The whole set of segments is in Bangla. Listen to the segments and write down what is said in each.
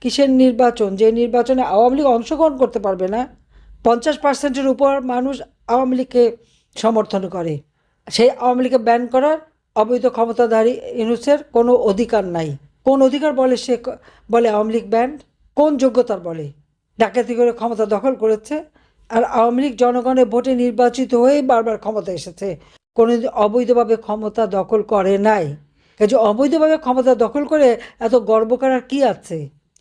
কিসের নির্বাচন, যে নির্বাচনে আওয়ামী লীগ অংশগ্রহণ করতে পারবে না? 50%-এর উপর মানুষ আওয়ামী লীগকে সমর্থন করে। সেই আওয়ামী লীগকে ব্যান করার অবৈধ ক্ষমতাধারী ইউনূসের কোনো অধিকার নাই। কোন অধিকার বলে সে বলে আওয়ামী লীগ ব্যান্ড? কোন যোগ্যতার বলে? ডাকাতি করে ক্ষমতা দখল করেছে। আর আওয়ামী লীগ জনগণের ভোটে নির্বাচিত হয়েই বারবার ক্ষমতা এসেছে, কোনোদিন অবৈধভাবে ক্ষমতা দখল করে নাই। কাজে অবৈধভাবে ক্ষমতা দখল করে এত গর্ব করার কি আছে?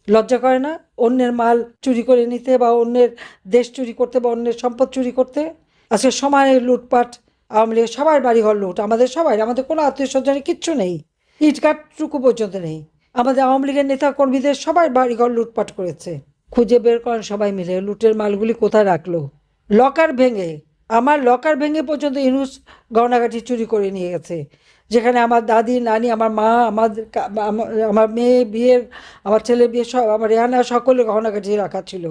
লজ্জা করে না অন্যের মাল চুরি করে নিতে, বা অন্যের দেশ চুরি করতে, বা অন্যের সম্পদ চুরি করতে? আজকে সময় লুটপাট, আওয়ামী লীগের সবার বাড়িঘর লুট, আমাদের সবাই, আমাদের কোনো আত্মীয় স্বজনের কিচ্ছু নেই, ইটকাটটুকু পর্যন্ত নেই। আমাদের আওয়ামী লীগের নেতা কর্মীদের সবাই বাড়িঘর লুটপাট করেছে। খুঁজে বের করেন সবাই মিলে লুটের মালগুলি কোথায় রাখলো। লকার ভেঙে, আমার লকার ভেঙে পর্যন্ত ইউনূস গয়নাগাটি চুরি করে নিয়ে গেছে, যেখানে আমার দাদি নানি, আমার মা, আমার মেয়ে বিয়ের, আমার ছেলে বিয়ে, সব, আমার রেহানা, সকলের গহনাগাটি রাখা ছিল।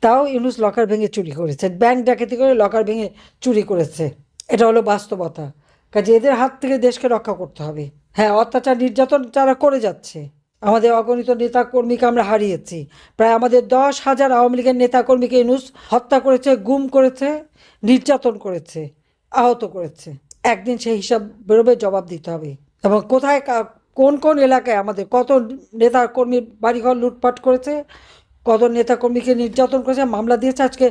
তাও ইউনূস লকার ভেঙে চুরি করেছে, ব্যাংক ডাকাতি করে লকার ভেঙে চুরি করেছে। এটা হলো বাস্তবতা। কাজে এদের হাত থেকে দেশকে রক্ষা করতে হবে। হ্যাঁ, অত্যাচার নির্যাতন যারা করে যাচ্ছে, আমাদের অগণিত নেতাকর্মীকে আমরা হারিয়েছি। প্রায় আমাদের 10,000 আওয়ামী লীগের নেতাকর্মীকে ইউনূস হত্যা করেছে, গুম করেছে, নির্যাতন করেছে, আহত করেছে। একদিন সেই হিসাব বেরোবে, জবাব দিতে হবে। এবং কোথায়, কোন কোন এলাকায় আমাদের কত নেতাকর্মীর বাড়িঘর লুটপাট করেছে, কত নেতাকর্মীকে নির্যাতন করেছে, মামলা দিয়েছে। আজকে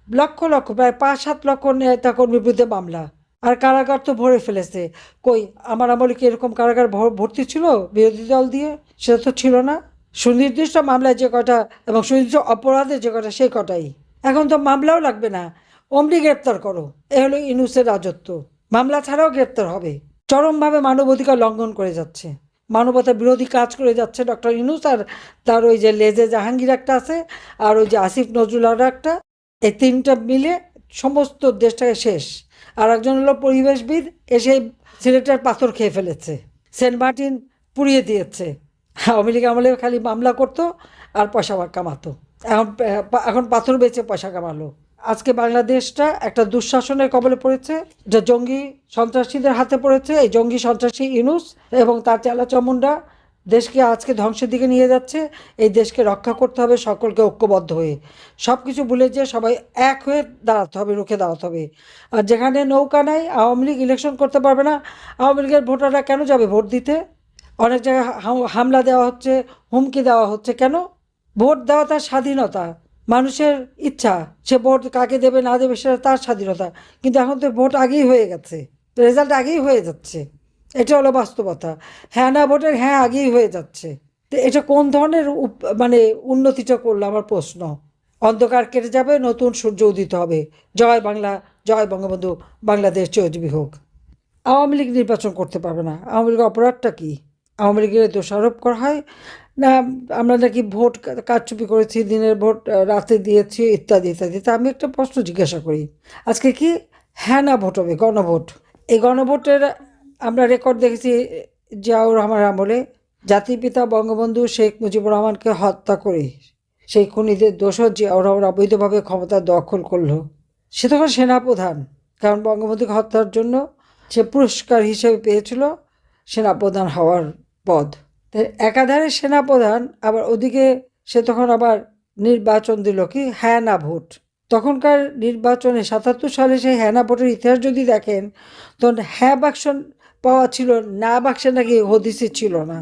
লক্ষ লক্ষ, প্রায় 5-7 লক্ষ নেতাকর্মীর বিরুদ্ধে মামলা। আর কারাগার তো ভরে ফেলেছে। কই, আমার আমলে কি এরকম কারাগার ভর্তি ছিল বিরোধী দল দিয়ে? সেটা তো ছিল না। সুনির্দিষ্ট মামলায় যে কটা এবং সুনির্দিষ্ট অপরাধে যে কটা, সেই কটাই। এখন তো মামলাও লাগবে না, অমনি গ্রেপ্তার করো। এ হলো ইউনূসের রাজত্ব। মামলা ছাড়াও গ্রেপ্তার হবে। চরমভাবে মানবাধিকার লঙ্ঘন করে যাচ্ছে, মানবতা বিরোধী কাজ করে যাচ্ছে ডক্টর ইউনূস। আর তার ওই যে লেজে জাহাঙ্গীর একটা আছে, আর ওই যে আসিফ নজরুল একটা, এই তিনটা মিলে সমস্ত দেশটাকে শেষ। আর একজন হলো পরিবেশবিদ, এসে সিলেটের পাথর খেয়ে ফেলেছে, সেন্ট মার্টিন পুড়িয়ে দিয়েছে। আওয়ামী লীগ আমলে খালি মামলা করতো আর পয়সা কামাতো। এখন এখন পাথর বেচে পয়সা কামালো। আজকে বাংলাদেশটা একটা দুঃশাসনের কবলে পড়েছে, যে জঙ্গি সন্ত্রাসীদের হাতে পড়েছে। এই জঙ্গি সন্ত্রাসী ইউনূস এবং তার চেলাচামুন্ডা দেশকে আজকে ধ্বংসের দিকে নিয়ে যাচ্ছে। এই দেশকে রক্ষা করতে হবে সকলকে ঐক্যবদ্ধ হয়ে। সব কিছু ভুলে যে সবাই এক হয়ে দাঁড়াতে হবে, রুখে দাঁড়াতে হবে। আর যেখানে নৌকা নাই, আওয়ামী লীগ ইলেকশন করতে পারবে না। আওয়ামী লীগের ভোটাররা কেন যাবে ভোট দিতে? অনেক জায়গায় হামলা দেওয়া হচ্ছে, হুমকি দেওয়া হচ্ছে। কেন? ভোট দেওয়া তার স্বাধীনতা, মানুষের ইচ্ছা। সে ভোট কাকে দেবে না দেবে সেটা তার স্বাধীনতা। কিন্তু এখন তো ভোট আগেই হয়ে গেছে, রেজাল্ট আগেই হয়ে যাচ্ছে। এটা হলো বাস্তবতা। হ্যাঁ না ভোটের হ্যাঁ আগেই হয়ে যাচ্ছে। তো এটা কোন ধরনের মানে উন্নতিটা করলো, আমার প্রশ্ন। অন্ধকার কেটে যাবে, নতুন সূর্য উদিত হবে। জয় বাংলা, জয় বঙ্গবন্ধু, বাংলাদেশ চিরজীবী হোক। আওয়ামী লীগ নির্বাচন করতে পারবে না। আওয়ামী লীগের অপরাধটা কি? আওয়ামী লীগের দোষারোপ করা হয় না আমরা নাকি ভোট কারচুপি করেছি, দিনের ভোট রাতে দিয়েছি, ইত্যাদি ইত্যাদি। তা আমি একটা প্রশ্ন জিজ্ঞাসা করি, আজকে কি হ্যাঁ না ভোট হবে, গণভোট? এই গণভোটের আমরা রেকর্ড দেখেছি জিয়াউর রহমান আমলে। জাতির পিতা বঙ্গবন্ধু শেখ মুজিবুর রহমানকে হত্যা করে সেই খুনিদের দোষর জিয়াউর রহমান অবৈধভাবে ক্ষমতা দখল করলো। সে তখন সেনাপ্রধান, কারণ বঙ্গবন্ধুকে হত্যার জন্য সে পুরস্কার হিসেবে পেয়েছিল সেনাপ্রধান হওয়ার পদ। একাধারে সেনাপ্রধান, আবার ওদিকে সে তখন আবার নির্বাচন দিল কি হ্যাঁ না ভোট। তখনকার নির্বাচনে 77 সালে সেই হ্যাঁ না ভোটের ইতিহাস যদি দেখেন, তখন হ্যাঁ বাক্স পাওয়া ছিল, না বাক্সে নাকি হদিসই ছিল না।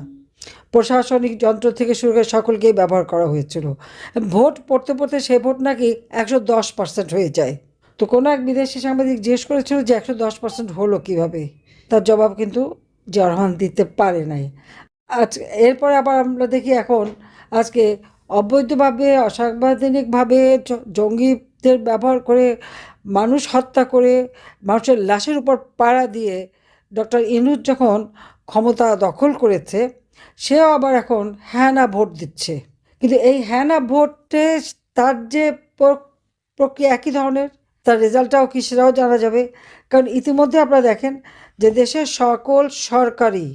প্রশাসনিক যন্ত্র থেকে শুরু করে সকলকেই ব্যবহার করা হয়েছিল। ভোট পড়তে পড়তে সে ভোট নাকি 110% হয়ে যায়। তো কোনো এক বিদেশি সাংবাদিক জিজ্ঞেস করেছিল যে 110% হলো কীভাবে? তার জবাব কিন্তু জিয়া রহমান দিতে পারে নাই। আজ এরপরে আবার আমরা দেখি এখন আজকে অবৈধভাবে, অসাংবিধানিকভাবে জঙ্গিদের ব্যবহার করে, মানুষ হত্যা করে, মানুষের লাশের উপর পাড়া দিয়ে ডক্টর ইউনূস যখন ক্ষমতা দখল করেছে, সেও আবার এখন হ্যাঁ না ভোট দিচ্ছে। কিন্তু এই হ্যাঁ না ভোটে তার যে প্রক্রিয়া একই ধরনের, তার রেজাল্টটাও কি সেটাও জানা যাবে। কারণ ইতিমধ্যে আপনারা দেখেন যে দেশের সকল সরকারি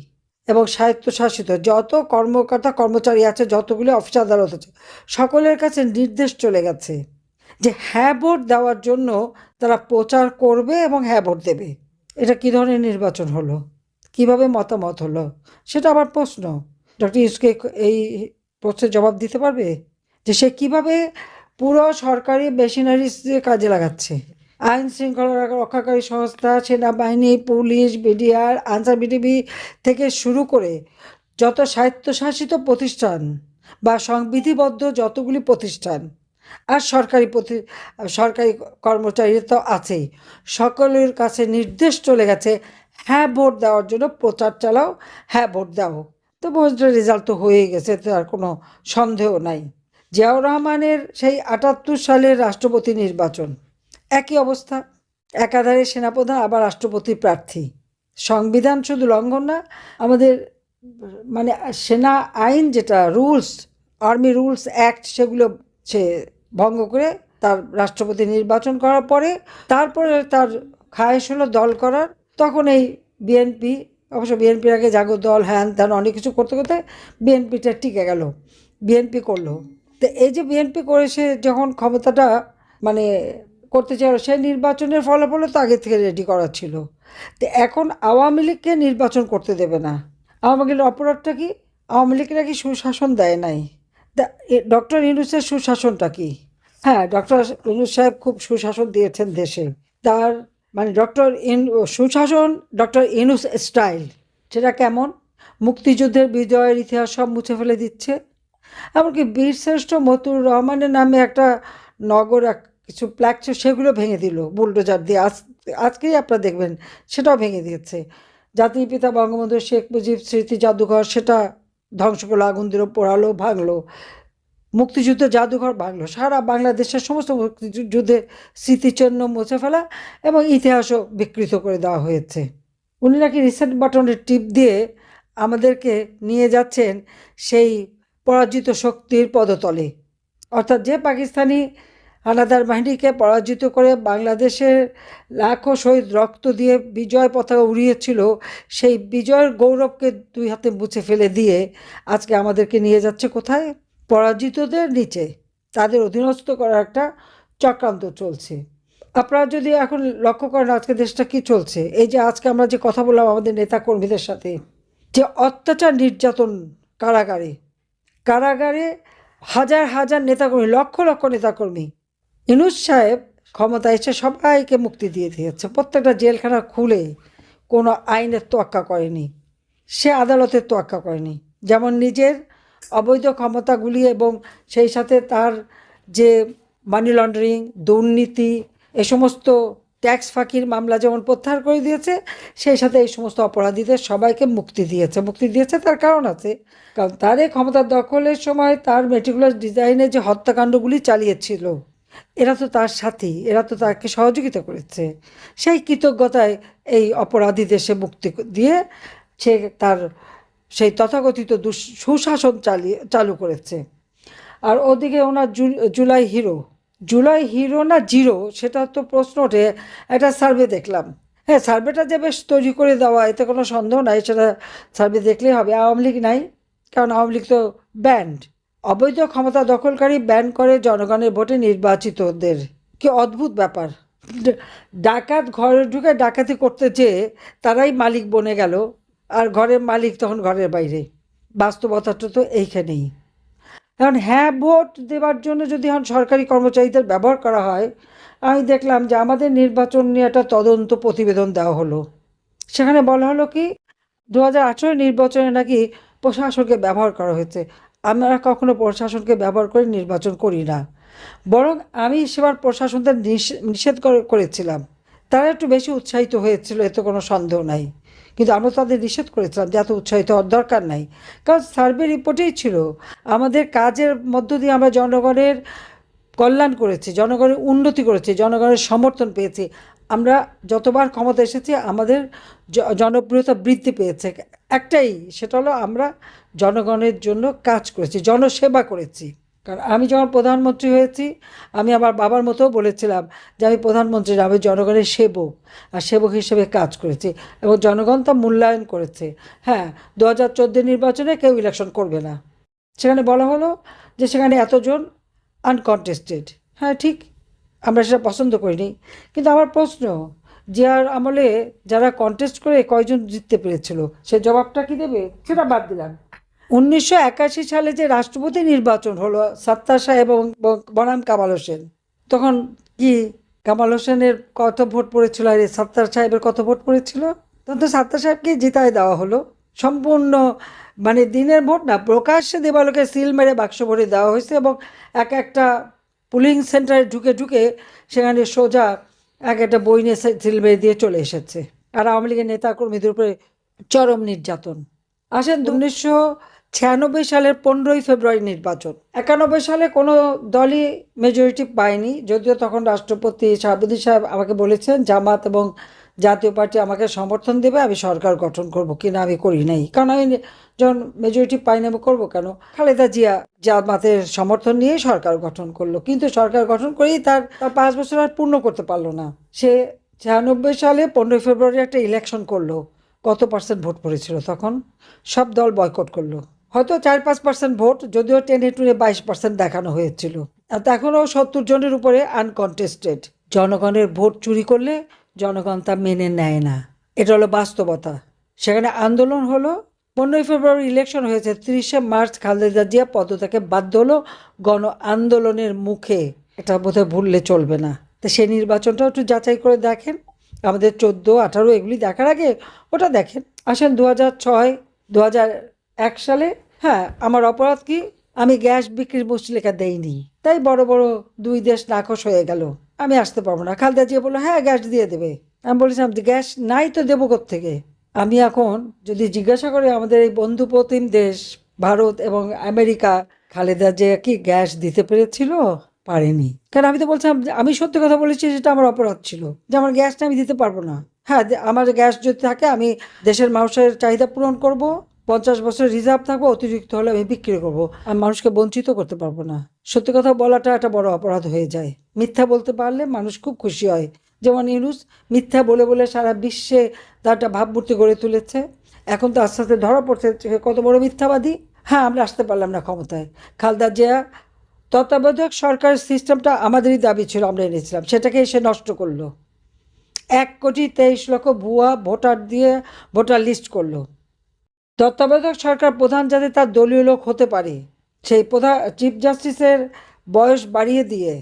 এবং স্বায়ত্তশাসিত যত কর্মকর্তা কর্মচারী আছে, যতগুলো অফিস আদালত আছে, সকলের কাছে নির্দেশ চলে গেছে যে হ্যাঁ ভোট দেওয়ার জন্য তারা প্রচার করবে এবং হ্যাঁ ভোট দেবে। এটা কী ধরনের নির্বাচন হলো? কিভাবে মতামত হলো? সেটা আবার প্রশ্ন। ডক্টর ইউনূসকে এই প্রশ্নের জবাব দিতে পারবে যে সে কীভাবে পুরো সরকারি মেশিনারিজ কাজে লাগাচ্ছে? আইন শৃঙ্খলা রক্ষাকারী সংস্থা, সেনাবাহিনী, পুলিশ, বিডিআর, আনসার বিডিবি থেকে শুরু করে যত স্বায়ত্তশাসিত প্রতিষ্ঠান বা সংবিধিবদ্ধ যতগুলি প্রতিষ্ঠান আর সরকারি কর্মচারী তো আছেই, সকলের কাছে নির্দেশ চলে গেছে হ্যাঁ ভোট দেওয়ার জন্য প্রচার চালাও, হ্যাঁ ভোট দাও। তো ভোটের রেজাল্ট তো হয়ে গেছে, তো আর কোনো সন্দেহ নাই। জিয়াউর রহমানের সেই ৭৮ সালের রাষ্ট্রপতি নির্বাচন একই অবস্থা, একাধারে সেনাপ্রধান আবার রাষ্ট্রপতি প্রার্থী। সংবিধান শুধু লঙ্ঘন না, আমাদের মানে সেনা আইন যেটা রুলস, আর্মি রুলস অ্যাক্ট, সেগুলো সে ভঙ্গ করে তার রাষ্ট্রপতি নির্বাচন করার পরে তারপরে তার খায়েশ হলো দল করার। তখন এই বিএনপি, অবশ্য বিএনপির আগে জাগো দল, হ্যান ত্যান অনেক কিছু করতে করতে বিএনপিটা টিকে গেল, বিএনপি করলো। তো এই যে বিএনপি করে সে যখন ক্ষমতাটা মানে করতে চাইল, সেই নির্বাচনের ফলাফলও তো আগে থেকে রেডি করা ছিল। তো এখন আওয়ামী লীগকে নির্বাচন করতে দেবে না। আওয়ামী লীগের অপরাধটা কি? আওয়ামী লীগ নাকি সুশাসন দেয় নাই। ডক্টর ইউনূসের সুশাসনটা কি? হ্যাঁ, ডক্টর ইউনূস সাহেব খুব সুশাসন দিয়েছেন দেশে। তার মানে সুশাসন ডক্টর ইউনূস স্টাইল, সেটা কেমন? মুক্তিযুদ্ধের বিজয়ের ইতিহাস সব মুছে ফেলে দিচ্ছে। এমনকি বীরশ্রেষ্ঠ মতিউর রহমানের নামে একটা নগর কিছু প্ল্যাক ছিল, সেগুলো ভেঙে দিল বুলডোজার দিয়ে। আজকেই আপনারা দেখবেন সেটাও ভেঙে দিয়েছে। জাতির পিতা বঙ্গবন্ধু শেখ মুজিব স্মৃতি জাদুঘর, সেটা ধ্বংস করলো, আগুন দিল, পোড়ালো, ভাঙলো। মুক্তিযুদ্ধ জাদুঘর ভাঙলো, সারা বাংলাদেশের সমস্ত মুক্তিযুদ্ধের স্মৃতিচিহ্ন মুছে ফেলা এবং ইতিহাসও বিকৃত করে দেওয়া হয়েছে। উনি নাকি রিসেট বাটনের টিপ দিয়ে আমাদেরকে নিয়ে যাচ্ছেন সেই পরাজিত শক্তির পদতলে। অর্থাৎ যে পাকিস্তানি হানাদার বাহিনীকে পরাজিত করে বাংলাদেশের লাখো শহীদ রক্ত দিয়ে বিজয় পতাকা উড়িয়েছিল, সেই বিজয়ের গৌরবকে দুই হাতে মুছে ফেলে দিয়ে আজকে আমাদেরকে নিয়ে যাচ্ছে কোথায়? পরাজিতদের নিচে, তাদের অধীনস্থ করার একটা চক্রান্ত চলছে। আপনারা যদি এখন লক্ষ্য করেন আজকে দেশটা কি চলছে, এই যে আজকে আমরা যে কথা বললাম আমাদের নেতা কর্মীদের সাথে, যে অত্যাচার নির্যাতন, কারাগারে কারাগারে হাজার হাজার নেতাকর্মী, লক্ষ লক্ষ নেতাকর্মী, ইউনূস সাহেব ক্ষমতায় এসে সবাইকে মুক্তি দিয়ে দিয়েছে। প্রত্যেকটা জেলখানা খুলে কোনো আইনের তোয়াক্কা করেনি, সে আদালতের তোয়াক্কা করেনি। যেমন নিজের অবৈধ ক্ষমতাগুলি এবং সেই সাথে তার যে মানি লন্ডারিং, দুর্নীতি, এ সমস্ত ট্যাক্স ফাঁকির মামলা যেমন প্রত্যাহার করে দিয়েছে, সেই সাথে এই সমস্ত অপরাধীদের সবাইকে মুক্তি দিয়েছে। তার কারণ আছে, কারণ তার এই ক্ষমতার দখলের সময় তার মেটিকুলাস ডিজাইনে যে হত্যাকাণ্ডগুলি চালিয়েছিল, এরা তো তার সাথী, এরা তো তাকে সহযোগিতা করেছে। সেই কৃতজ্ঞতায় এই অপরাধীদের সে মুক্তি দিয়ে সে তার সেই তথাকথিত সুশাসন চালু করেছে। আর ওদিকে ওনার জুলাই হিরো না জিরো, সেটা তো প্রশ্ন ওঠে। একটা সার্ভে দেখলাম, হ্যাঁ সার্ভেটা যে বেশ তৈরি করে দেওয়া, এতে কোনো সন্দেহ নাই, সেটা সার্ভে দেখলেই হবে। আওয়ামী লীগ নাই, কারণ আওয়ামী লীগ তো ব্যান্ড। অবৈধ ক্ষমতা দখলকারী ব্যান করে জনগণের ভোটে নির্বাচিতদের। কি অদ্ভুত ব্যাপার! ডাকাত ঘরে ঢুকে ডাকাতি করতে যেয়ে তারাই মালিক বনে গেল, আর ঘরের মালিক তখন ঘরের বাইরে। বাস্তবতাটা তো এইখানেই। এখন হ্যাঁ ভোট দেওয়ার জন্য যদি এখন সরকারি কর্মচারীদের ব্যবহার করা হয়, আমি দেখলাম যে আমাদের নির্বাচন নিয়ে একটা তদন্ত প্রতিবেদন দেওয়া হলো। সেখানে বলা হলো কি 2018 নির্বাচনে নাকি প্রশাসনকে ব্যবহার করা হয়েছে। আমরা কখনো প্রশাসনকে ব্যবহার করে নির্বাচন করি না, বরং আমি সেবার প্রশাসনদের নিষেধ করেছিলাম। তারা একটু বেশি উৎসাহিত হয়েছিল, এতে কোনো সন্দেহ নাই, কিন্তু আমরা তাদের নিষেধ করেছিলাম যে এত উৎসাহিত হওয়ার দরকার নাই। কারণ সার্ভে রিপোর্টেই ছিল আমাদের কাজের মধ্য দিয়ে আমরা জনগণের কল্যাণ করেছি, জনগণের উন্নতি করেছি, জনগণের সমর্থন পেয়েছি। আমরা যতবার ক্ষমতা এসেছি আমাদের জনপ্রিয়তা বৃদ্ধি পেয়েছে একটাই, সেটা হলো আমরা জনগণের জন্য কাজ করেছি, জনসেবা করেছি। কারণ আমি যখন প্রধানমন্ত্রী হয়েছি, আমি আমার বাবার মতো বলেছিলাম যে আমি প্রধানমন্ত্রী, আমি জনগণের সেবক, আর সেবক হিসেবে কাজ করেছি এবং জনগণ তা মূল্যায়ন করেছে। হ্যাঁ, 2014 নির্বাচনে কেউ ইলেকশন করবে না, সেখানে বলা হলো যে সেখানে এতজন আনকন্টেস্টেড। হ্যাঁ ঠিক, আমরা সেটা পছন্দ করিনি, কিন্তু আমার প্রশ্ন, জিয়ার আমলে যারা কন্টেস্ট করে কয়জন জিততে পেরেছিল, সে জবাবটা কি দেবে? সেটা বাদ দিলাম। 1981 সালে যে রাষ্ট্রপতি নির্বাচন হলো সত্তার সাহেব এবং বনাম কামাল হোসেন, তখন কি কামাল হোসেনের কত ভোট পড়েছিল আর এই সত্তার সাহেবের কত ভোট পড়েছিল? তখন তো সত্তার সাহেবকে জিতায় দেওয়া হলো সম্পূর্ণ, মানে দিনের ভোট না, প্রকাশ্যে দেবালোকে সিল মেরে বাক্স ভরে দেওয়া হয়েছে এবং এক একটা পুলিং সেন্টারে ঢুকে ঢুকে সেখানে সোজা এক একটা বই নিয়ে সিল মেরে দিয়ে চলে এসেছে। আর আওয়ামী লীগের নেতা কর্মীদের উপরে চরম নির্যাতন। আসেন 1996 সালের 15ই ফেব্রুয়ারি নির্বাচন। 91 সালে কোনো দলই মেজরিটি পায়নি, যদিও তখন রাষ্ট্রপতি শাহাবুদ্দিন সাহেব আমাকে বলেছেন জামাত এবং জাতীয় পার্টি আমাকে সমর্থন দেবে, আমি সরকার গঠন করব কিনা আমি করি নাই, কারণ আমি যখন মেজরিটি পাইনি আমি করবো কেন। খালেদা জিয়া জামাতের সমর্থন নিয়ে সরকার গঠন করলো, কিন্তু সরকার গঠন করেই তার 5 বছর আর পূর্ণ করতে পারলো না। সে 96 সালে 15ই ফেব্রুয়ারি একটা ইলেকশন করলো। কত পার্সেন্ট ভোট পড়েছিল তখন? সব দল বয়কট করলো, হয়তো 4-5% ভোট, যদিও টেনে টুনে 22% দেখানো হয়েছিল। আর এখনও 70 জনের উপরে আনকন্টেস্টেড। জনগণের ভোট চুরি করলে জনগণ তা মেনে নেয় না, এটা হলো বাস্তবতা। সেখানে আন্দোলন হলো। 15ই ফেব্রুয়ারি ইলেকশন হয়েছে, 30শে মার্চ খালেদা জিয়া পদত্যাগে বাধ্য হলো গণ আন্দোলনের মুখে। এটা বোধহয় ভুললে চলবে না। তো সেই নির্বাচনটাও একটু যাচাই করে দেখেন, আমাদের 14, 18 এগুলি দেখার আগে ওটা দেখেন। আসেন 2006, 2001 সালে, হ্যাঁ আমার অপরাধ কি? আমি গ্যাস বিক্রির মুচলেখা দেইনি, তাই বড় বড় 2 দেশ নাকশ হয়ে গেল, আমি আসতে পারবো না। খালেদা জিয়া বললো হ্যাঁ গ্যাস দিয়ে দেবে। আমি বলেছিলাম গ্যাস নাই তো দেবো কোত্থেকে? আমি এখন যদি জিজ্ঞাসা করি আমাদের এই বন্ধুপ্রতিম দেশ ভারত এবং আমেরিকা, খালেদা জিয়া কি গ্যাস দিতে পেরেছিল? পারেনি। কারণ আমি তো বলছিলাম আমি সত্যি কথা বলেছি, যেটা আমার অপরাধ ছিল, যে আমার গ্যাসটা আমি দিতে পারবো না। হ্যাঁ, আমার গ্যাস যদি থাকে আমি দেশের মানুষের চাহিদা পূরণ করব, 50 বছরের রিজার্ভ থাকবো, অতিরিক্ত হলে আমি বিক্রি করবো, আমি মানুষকে বঞ্চিত করতে পারবো না। সত্যি কথা বলাটা একটা বড় অপরাধ হয়ে যায়। মিথ্যা বলতে পারলে মানুষ খুব খুশি হয়, যেমন ইউনূস মিথ্যা বলে বলে সারা বিশ্বে তার একটা ভাবমূর্তি গড়ে তুলেছে। এখন তো আস্তে আস্তে ধরা পড়ছে কত বড় মিথ্যাবাদী। হ্যাঁ, আমরা আসতে পারলাম না ক্ষমতায়। খালেদা জিয়া তত্ত্বাবধায়ক সরকারের সিস্টেমটা আমাদেরই দাবি ছিল, আমরা এনেছিলাম, সেটাকে এসে নষ্ট করলো। 1,23,00,000 ভুয়া ভোটার দিয়ে ভোটার লিস্ট করলো। তত্ত্বাবধায়ক সরকার প্রধান যাতে তার দলীয় লোক হতে পারে, সেই প্রধান চিফ জাস্টিসের বয়স বাড়িয়ে দিয়ে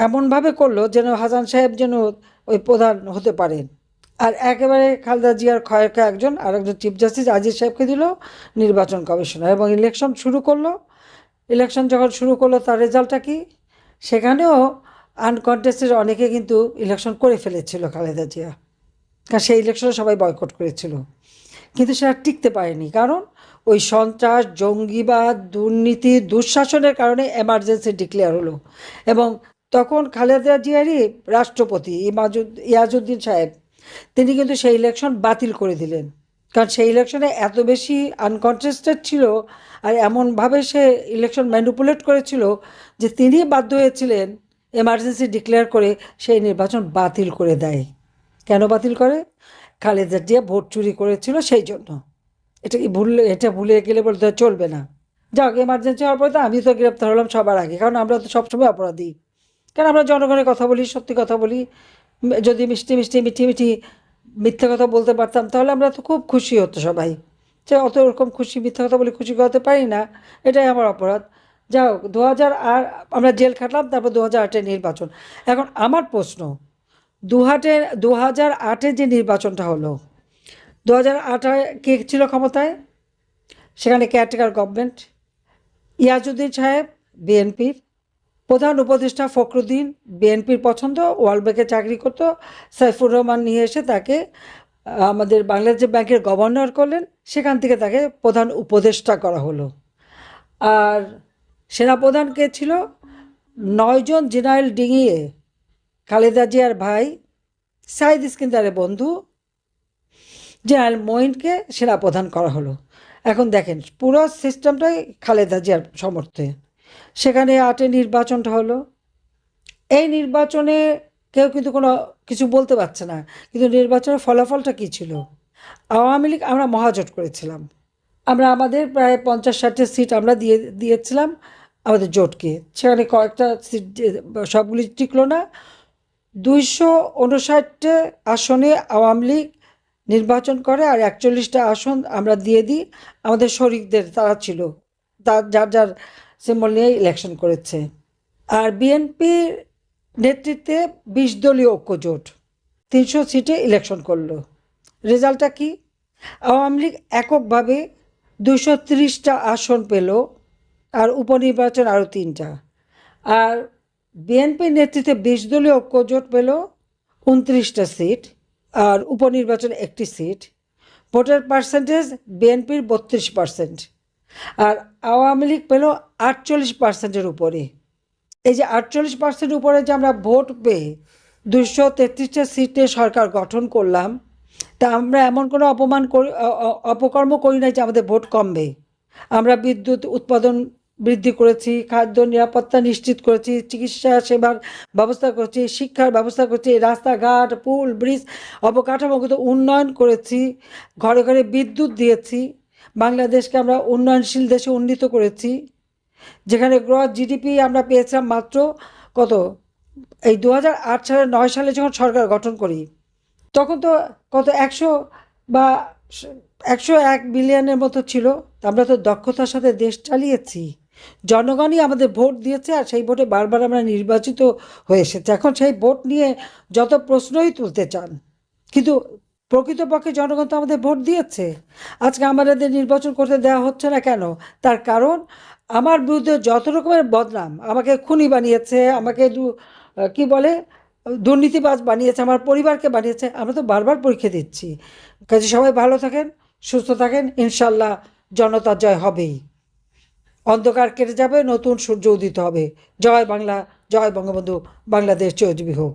এমনভাবে করলো যেন হাসান সাহেব যেন ওই প্রধান হতে পারেন। আর একেবারে খালেদা জিয়ার খয়েরকা একজন, আর একজন চিফ জাস্টিস আজিজ সাহেবকে দিল নির্বাচন কমিশনার, এবং ইলেকশন শুরু করলো। ইলেকশন যখন শুরু করলো তার রেজাল্টটা কি? সেখানেও আনকন্টেস্টেড অনেকে কিন্তু ইলেকশন করে ফেলেছিল খালেদা জিয়া, কারণ সেই ইলেকশনে সবাই বয়কট করেছিল। কিন্তু সেটা টিকতে পারেনি, কারণ ওই সন্ত্রাস, জঙ্গিবাদ, দুর্নীতি, দুঃশাসনের কারণে এমার্জেন্সি ডিক্লেয়ার হলো। এবং তখন খালেদা জিয়ারই রাষ্ট্রপতি ইয়াজউদ্দিন সাহেব, তিনি কিন্তু সেই ইলেকশন বাতিল করে দিলেন, কারণ সেই ইলেকশনে এত বেশি আনকন্টেস্টেড ছিল আর এমনভাবে সে ইলেকশন ম্যানিপুলেট করেছিল যে তিনি বাধ্য হয়েছিলেন এমার্জেন্সি ডিক্লেয়ার করে সেই নির্বাচন বাতিল করে দেয়। কেন বাতিল করে? খালেদা জিয়া ভোট চুরি করেছিল সেই জন্য। এটা ভুলে গেলে বলতে চলবে না। যাক, এমার্জেন্সি হওয়ার পরে তো আমি তো গ্রেপ্তার হলাম সবার আগে, কারণ আমরা তো সবসময় অপরাধী, কারণ আমরা জনগণের কথা বলি, সত্যি কথা বলি। যদি মিষ্টি মিষ্টি মিঠি মিঠি মিথ্যা কথা বলতে পারতাম তাহলে আমরা তো খুব খুশি হতো সবাই। যে অত ওরকম খুশি, মিথ্যা কথা বলে খুশি করতে পারি না, এটাই আমার অপরাধ। যাই হোক, 2008 আমরা জেল খাটলাম, তারপর 2008 নির্বাচন। এখন আমার প্রশ্ন, 2008 যে নির্বাচনটা হলো, 2008 কে ছিল ক্ষমতায়? সেখানে কেয়ারটেকার গভর্নমেন্ট। ইয়াজউদ্দিন সাহেব বিএনপির প্রধান উপদেষ্টা, ফখরুদ্দিন বিএনপির পছন্দ, ওয়ার্ল্ড ব্যাংকে চাকরি করতো। সাইফুর রহমান নিয়ে এসে তাকে আমাদের বাংলাদেশ ব্যাংকের গভর্নর করলেন, সেখান থেকে তাকে প্রধান উপদেষ্টা করা হলো। আর সেনাপ্রধান কে ছিল? 9 জন জেনারেল ডিঙিয়ে খালেদা জিয়ার ভাই সাইদ ইস্কিন্দারের বন্ধু জেনারেল মঈনকে সেনাপ্রধান করা হলো। এখন দেখেন পুরো সিস্টেমটাই খালেদা জিয়ার সমর্থে। সেখানে 8 নির্বাচনটা হলো। এই নির্বাচনে কেউ কিন্তু কোনো কিছু বলতে পারছে না, কিন্তু নির্বাচনের ফলাফলটা কী ছিল? আওয়ামী লীগ, আমরা মহাজোট করেছিলাম, আমরা আমাদের প্রায় 50-60 সিট আমরা দিয়েছিলাম আমাদের জোটকে। সেখানে কয়েকটা সিট সবগুলি টিকলো না। 259 আসনে আওয়ামী লীগ নির্বাচন করে আর 41টা আসন আমরা দিয়ে দিই আমাদের শরিকদের, তারা ছিল, যার যার সিম্বল নিয়ে ইলেকশন করেছে। আর বিএনপির নেতৃত্বে 20 দলীয় ঐক্যজোট 300 সিটে ইলেকশন করলো। রেজাল্টটা কি? আওয়ামী লীগ এককভাবে 230টা আসন পেল, আর উপনির্বাচন আরও 3টা। আর বিএনপির নেতৃত্বে 20 দলীয় ঐক্যজোট পেল 29টা সিট, আর উপনির্বাচন 1টি সিট। ভোটের পার্সেন্টেজ বিএনপির 32%, আর আওয়ামী লীগ পেল 48%-এর উপরে। এই যে 48% উপরে যে আমরা ভোট পেয়ে 233টা সিটে সরকার গঠন করলাম, তা আমরা এমন কোনো অপকর্ম করি নাই যে আমাদের ভোট কমবে। আমরা বিদ্যুৎ উৎপাদন বৃদ্ধি করেছি, খাদ্য নিরাপত্তা নিশ্চিত করেছি, চিকিৎসা সেবার ব্যবস্থা করেছি, শিক্ষার ব্যবস্থা করেছি, রাস্তাঘাট, পুল, ব্রিজ, অবকাঠামোগত উন্নয়ন করেছি, ঘরে ঘরে বিদ্যুৎ দিয়েছি, বাংলাদেশকে আমরা উন্নয়নশীল দেশে উন্নীত করেছি। যেখানে গ্রস জিডিপি আমরা পেয়েছিলাম মাত্র কত, এই 2008 সালে 9 সালে যখন সরকার গঠন করি তখন তো কত 100 বা 101 বিলিয়নের মতো ছিল। আমরা তো দক্ষতার সাথে দেশ চালিয়েছি, জনগণই আমাদের ভোট দিয়েছে, আর সেই ভোটে বারবার আমরা নির্বাচিত হয়ে এসেছি। এখন সেই ভোট নিয়ে যত প্রশ্নই তুলতে চান, কিন্তু প্রকৃতপক্ষে জনগণ তো আমাদের ভোট দিয়েছে। আজকে আমাদের নির্বাচন করতে দেওয়া হচ্ছে না কেন? তার কারণ আমার বিরুদ্ধে যত রকমের বদনাম, আমাকে খুনি বানিয়েছে, আমাকে কি বলে দুর্নীতিবাজ বানিয়েছে, আমার পরিবারকে বানিয়েছে, আমরা তো বারবার পরীক্ষা দিচ্ছি। কাজে সবাই ভালো থাকেন, সুস্থ থাকেন, ইনশাল্লাহ জনতার জয় হবেই। অন্ধকার কেটে যাবে, নতুন সূর্য উদিত হবে। জয় বাংলা, জয় বঙ্গবন্ধু, বাংলাদেশ চিরজীবী হোক।